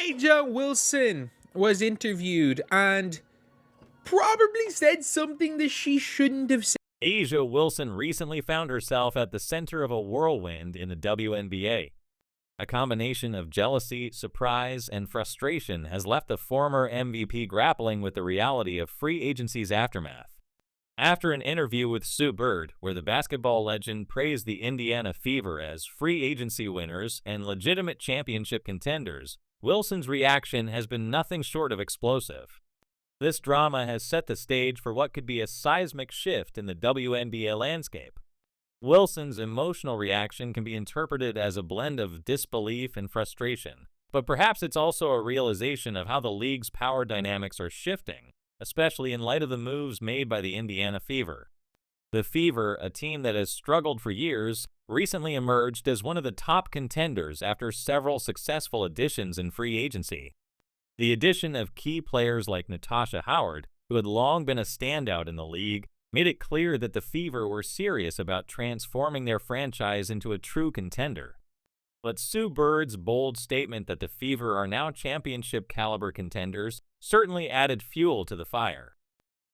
A'ja Wilson was interviewed and probably said something that she shouldn't have said. A'ja Wilson recently found herself at the center of a whirlwind in the WNBA. A combination of jealousy, surprise, and frustration has left the former MVP grappling with the reality of free agency's aftermath. After an interview with Sue Bird, where the basketball legend praised the Indiana Fever as free agency winners and legitimate championship contenders, Wilson's reaction has been nothing short of explosive. This drama has set the stage for what could be a seismic shift in the WNBA landscape. Wilson's emotional reaction can be interpreted as a blend of disbelief and frustration, but perhaps it's also a realization of how the league's power dynamics are shifting, especially in light of the moves made by the Indiana Fever. The Fever, a team that has struggled for years, recently emerged as one of the top contenders after several successful additions in free agency. The addition of key players like Natasha Howard, who had long been a standout in the league, made it clear that the Fever were serious about transforming their franchise into a true contender. But Sue Bird's bold statement that the Fever are now championship-caliber contenders certainly added fuel to the fire.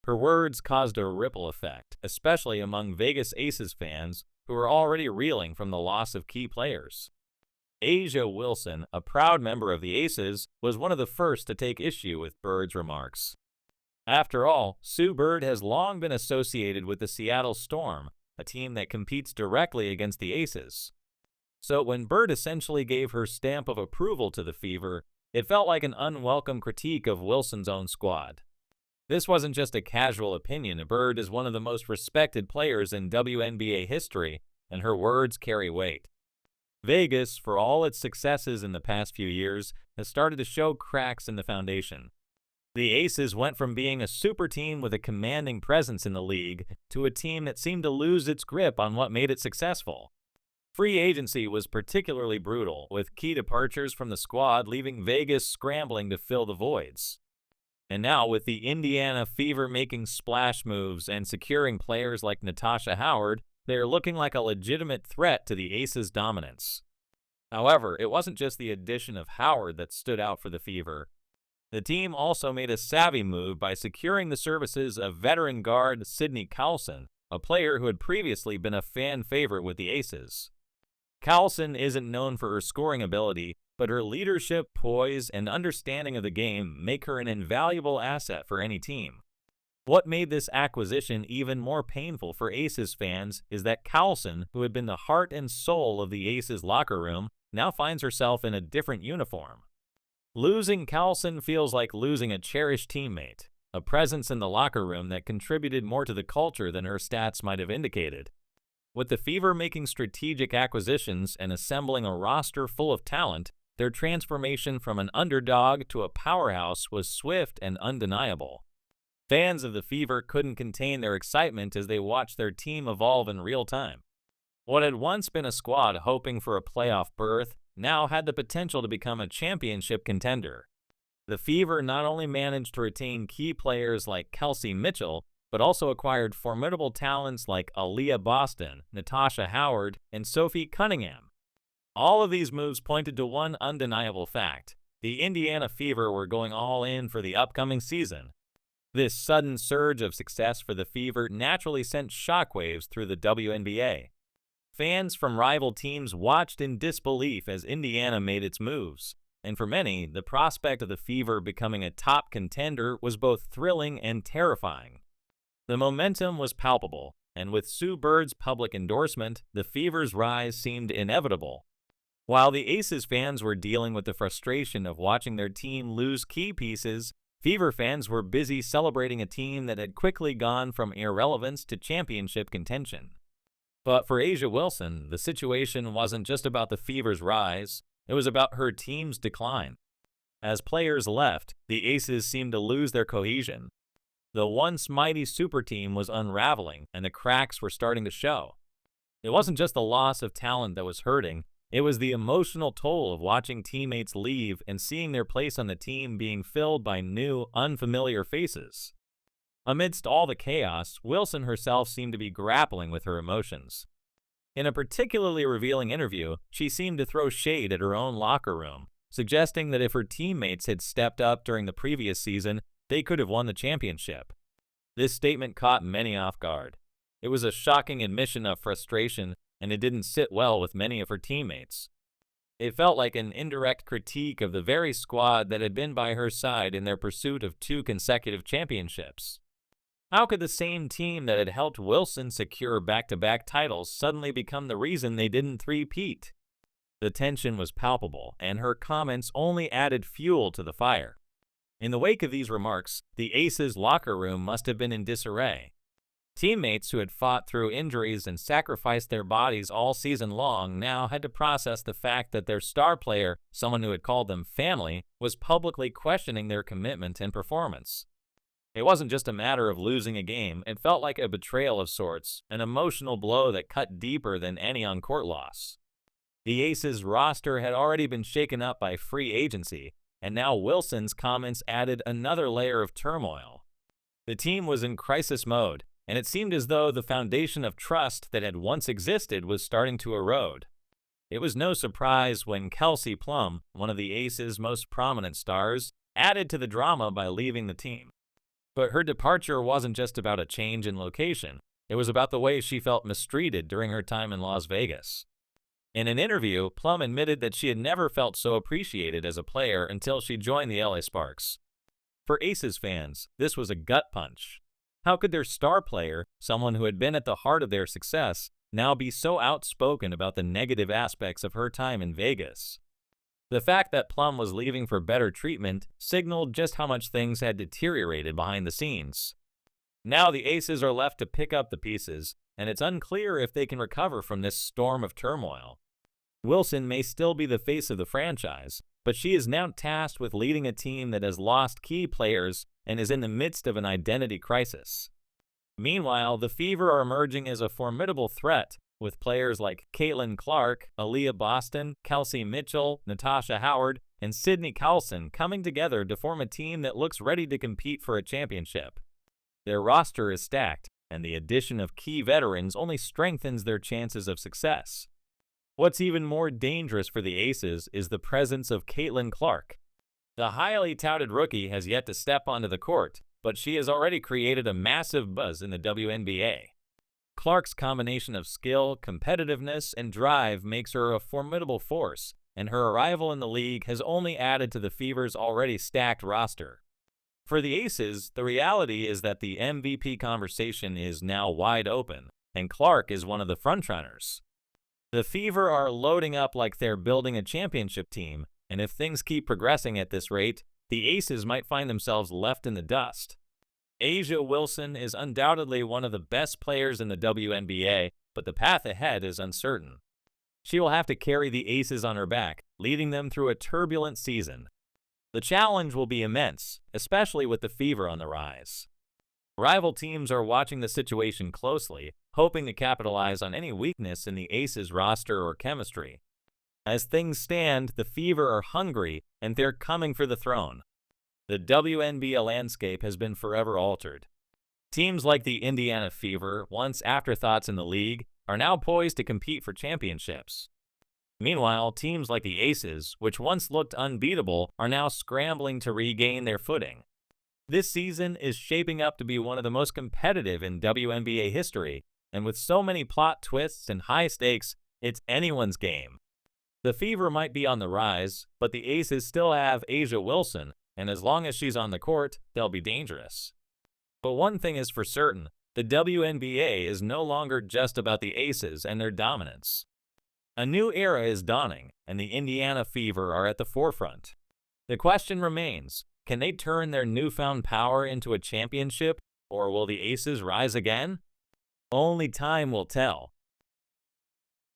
Her words caused a ripple effect, especially among Vegas Aces fans who were already reeling from the loss of key players. A'ja Wilson, a proud member of the Aces, was one of the first to take issue with Bird's remarks. After all, Sue Bird has long been associated with the Seattle Storm, a team that competes directly against the Aces. So when Bird essentially gave her stamp of approval to the Fever, it felt like an unwelcome critique of Wilson's own squad. This wasn't just a casual opinion. Bird is one of the most respected players in WNBA history, and her words carry weight. Vegas, for all its successes in the past few years, has started to show cracks in the foundation. The Aces went from being a super team with a commanding presence in the league to a team that seemed to lose its grip on what made it successful. Free agency was particularly brutal, with key departures from the squad leaving Vegas scrambling to fill the voids. And now, with the Indiana Fever making splash moves and securing players like Natasha Howard, they are looking like a legitimate threat to the Aces' dominance. However, it wasn't just the addition of Howard that stood out for the Fever. The team also made a savvy move by securing the services of veteran guard Sydney Carlson, a player who had previously been a fan favorite with the Aces. Carlson isn't known for her scoring ability, but her leadership, poise, and understanding of the game make her an invaluable asset for any team. What made this acquisition even more painful for Aces fans is that Carlson, who had been the heart and soul of the Aces locker room, now finds herself in a different uniform. Losing Carlson feels like losing a cherished teammate, a presence in the locker room that contributed more to the culture than her stats might have indicated. With the Fever making strategic acquisitions and assembling a roster full of talent, their transformation from an underdog to a powerhouse was swift and undeniable. Fans of the Fever couldn't contain their excitement as they watched their team evolve in real time. What had once been a squad hoping for a playoff berth now had the potential to become a championship contender. The Fever not only managed to retain key players like Kelsey Mitchell, but also acquired formidable talents like Aaliyah Boston, Natasha Howard, and Sophie Cunningham. All of these moves pointed to one undeniable fact: the Indiana Fever were going all in for the upcoming season. This sudden surge of success for the Fever naturally sent shockwaves through the WNBA. Fans from rival teams watched in disbelief as Indiana made its moves, and for many, the prospect of the Fever becoming a top contender was both thrilling and terrifying. The momentum was palpable, and with Sue Bird's public endorsement, the Fever's rise seemed inevitable. While the Aces fans were dealing with the frustration of watching their team lose key pieces, Fever fans were busy celebrating a team that had quickly gone from irrelevance to championship contention. But for A'ja Wilson, the situation wasn't just about the Fever's rise, it was about her team's decline. As players left, the Aces seemed to lose their cohesion. The once mighty super team was unraveling, and the cracks were starting to show. It wasn't just the loss of talent that was hurting, it was the emotional toll of watching teammates leave and seeing their place on the team being filled by new, unfamiliar faces. Amidst all the chaos, Wilson herself seemed to be grappling with her emotions. In a particularly revealing interview, she seemed to throw shade at her own locker room, suggesting that if her teammates had stepped up during the previous season, they could have won the championship. This statement caught many off guard. It was a shocking admission of frustration, and it didn't sit well with many of her teammates. It felt like an indirect critique of the very squad that had been by her side in their pursuit of 2 consecutive championships. How could the same team that had helped Wilson secure back-to-back titles suddenly become the reason they didn't three-peat? The tension was palpable, and her comments only added fuel to the fire. In the wake of these remarks, the Aces' locker room must have been in disarray. Teammates who had fought through injuries and sacrificed their bodies all season long now had to process the fact that their star player, someone who had called them family, was publicly questioning their commitment and performance. It wasn't just a matter of losing a game, it felt like a betrayal of sorts, an emotional blow that cut deeper than any on-court loss. The Aces roster had already been shaken up by free agency, and now Wilson's comments added another layer of turmoil. The team was in crisis mode, and it seemed as though the foundation of trust that had once existed was starting to erode. It was no surprise when Kelsey Plum, one of the Aces' most prominent stars, added to the drama by leaving the team. But her departure wasn't just about a change in location. It was about the way she felt mistreated during her time in Las Vegas. In an interview, Plum admitted that she had never felt so appreciated as a player until she joined the LA Sparks. For Aces fans, this was a gut punch. How could their star player, someone who had been at the heart of their success, now be so outspoken about the negative aspects of her time in Vegas? The fact that Plum was leaving for better treatment signaled just how much things had deteriorated behind the scenes. Now the Aces are left to pick up the pieces, and it's unclear if they can recover from this storm of turmoil. Wilson may still be the face of the franchise, but she is now tasked with leading a team that has lost key players and is in the midst of an identity crisis. Meanwhile, the Fever are emerging as a formidable threat, with players like Caitlin Clark, Aaliyah Boston, Kelsey Mitchell, Natasha Howard, and Sydney Carlson coming together to form a team that looks ready to compete for a championship. Their roster is stacked, and the addition of key veterans only strengthens their chances of success. What's even more dangerous for the Aces is the presence of Caitlin Clark. The highly touted rookie has yet to step onto the court, but she has already created a massive buzz in the WNBA. Clark's combination of skill, competitiveness, and drive makes her a formidable force, and her arrival in the league has only added to the Fever's already stacked roster. For the Aces, the reality is that the MVP conversation is now wide open, and Clark is one of the frontrunners. The Fever are loading up like they're building a championship team, and if things keep progressing at this rate, the Aces might find themselves left in the dust. A'ja Wilson is undoubtedly one of the best players in the WNBA, but the path ahead is uncertain. She will have to carry the Aces on her back, leading them through a turbulent season. The challenge will be immense, especially with the Fever on the rise. Rival teams are watching the situation closely, hoping to capitalize on any weakness in the Aces roster or chemistry. As things stand, the Fever are hungry, and they're coming for the throne. The WNBA landscape has been forever altered. Teams like the Indiana Fever, once afterthoughts in the league, are now poised to compete for championships. Meanwhile, teams like the Aces, which once looked unbeatable, are now scrambling to regain their footing. This season is shaping up to be one of the most competitive in WNBA history, and with so many plot twists and high stakes, it's anyone's game. The Fever might be on the rise, but the Aces still have A'ja Wilson, and as long as she's on the court, they'll be dangerous. But one thing is for certain, the WNBA is no longer just about the Aces and their dominance. A new era is dawning, and the Indiana Fever are at the forefront. The question remains, can they turn their newfound power into a championship, or will the Aces rise again? Only time will tell.